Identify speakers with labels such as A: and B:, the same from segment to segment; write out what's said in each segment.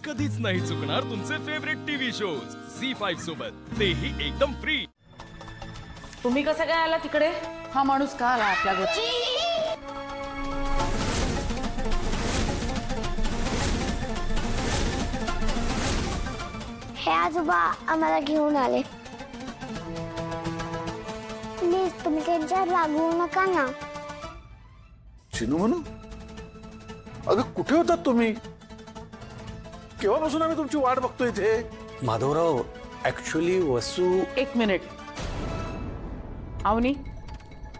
A: कधीच नाही चुकणार तुमचे फेवरेट टीव्ही शोज झी5 सोबत, तेही एकदम फ्री।
B: तुम्ही कसं काय आला तिकडे? हा माणूस का आला आपल्या घरी?
C: हे आजोबा आम्हाला घेऊन आले। प्लीज तुम्ही त्यांच्यावर रागवू नका ना।
D: चिनू म्हणू, अगं कुठे होतात तुम्ही? केव्हापासून आम्ही तुमची वाट बघतोय इथे।
E: माधवराव, ऍक्च्युली वसू
B: एक मिनिट, आवनी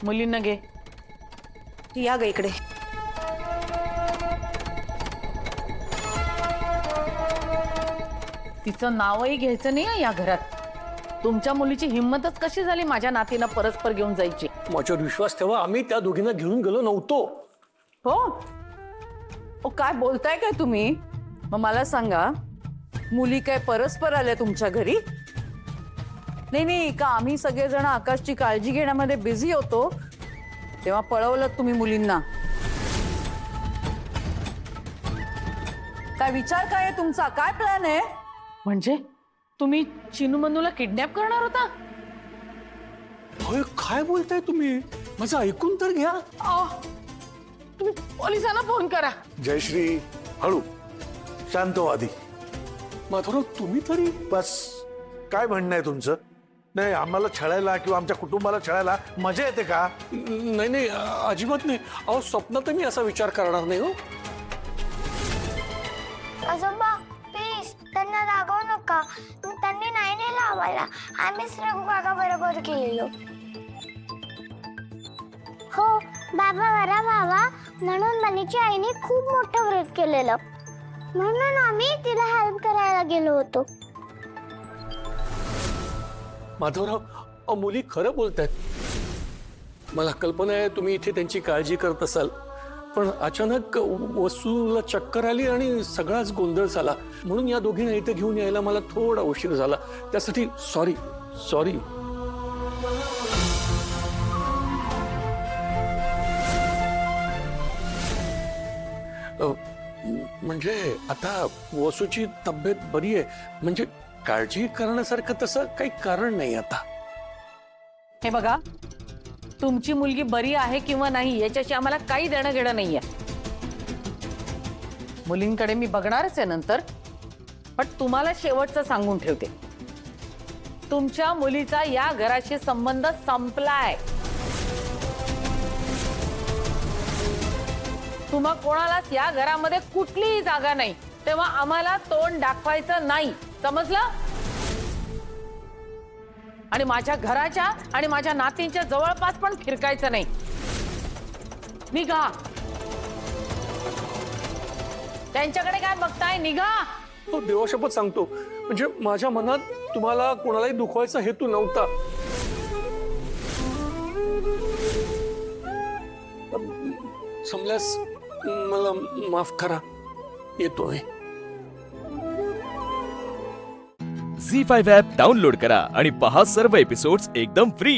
B: मुलींना घे।
F: या ग इकडे।
B: तिचं नावही घ्यायचं नाही या घरात। तुमच्या मुलीची हिंमतच कशी झाली माझ्या नातीला परस्पर घेऊन जायची?
E: माझ्यावर विश्वास ठेवा, आम्ही त्या दोघींना घेऊन गेलो नव्हतो।
F: हो ओ, काय बोलताय काय तुम्ही? मग मला सांगा, मुली काय परस्पर आल्या तुमच्या घरी? नाही नाही, का आम्ही सगळेजण आकाशची काळजी घेण्यामध्ये बिझी होतो तेव्हा पळवलं तुम्ही मुलींना? काय विचार काय आहे तुमचा? काय प्लॅन आहे?
B: म्हणजे तुम्ही चिनू मनूला किडनॅप करणार होता?
E: अरे काय बोलताय तुम्ही? माझं ऐकून तर घ्या।
B: तुम्ही पोलिसांना फोन करा।
D: जयश्री, हळू, शांत हो आधी।
E: माधवराव, तुम्ही तरी
D: बस, काय म्हणणं आहे तुमचं? नाही, आम्हाला छळायला किंवा आमच्या कुटुंबाला छळायला मजा येते का?
E: नाही नाही, अजिबात नाही। अहो, स्वप्नात मी असा विचार करणार नाही हो।
C: आजोबा प्लीज त्यांना रागवू नका। त्यांनी नाही नेलं आम्हाला, आम्हीच रघु काका बरोबर गेलेलो। हो बाबा, बरा बाबा, म्हणून मनीची आईने खूप मोठं व्रत केलेलं, म्हणून आम्ही तिला हेल्प करायला गेलो होतो।
E: माधवराव, अहो, मुली खरं बोलतायत। मला कल्पना आहे तुम्ही इथे त्यांची काळजी करत असाल, पण अचानक वसूला चक्कर आली आणि सगळाच गोंधळ झाला, म्हणून या दोघींना इथे घेऊन यायला मला थोडा उशीर झाला। त्यासाठी सॉरी सॉरी। म्हणजे आता वसूची तब्येत बरी आहे, म्हणजे काळजी करण्यासारखं तसं काही कारण नाही आता।
B: हे बघा, तुमची मुलगी बरी आहे किंवा नाही याच्याशी आम्हाला काही देणं घेणं नाहीये। मुलींकडे मी बघणारच आहे नंतर, पण तुम्हाला शेवटचं सांगून ठेवते, तुमच्या मुलीचा या घराशी संबंध संपलाय। तुम्हा कोणालाच या घरामध्ये कुठलीही जागा नाही, तेव्हा आम्हाला तोंड दाखवायचं नाही, समजलं? आणि माझ्या घराच्या आणि माझ्या नातींच्या जवळपास पण फिरकायचं नाही। निघा, त्यांच्याकडे काय बघताय? निघा।
E: तो देवाशपथ सांगतो, म्हणजे माझ्या मनात तुम्हाला कोणालाही दुखवायचा हेतू नव्हता। समल्यास मला माफ करा, येतोय।
A: झी5 ॲप डाउनलोड करा आणि पहा सर्व एपिसोड्स एकदम फ्री।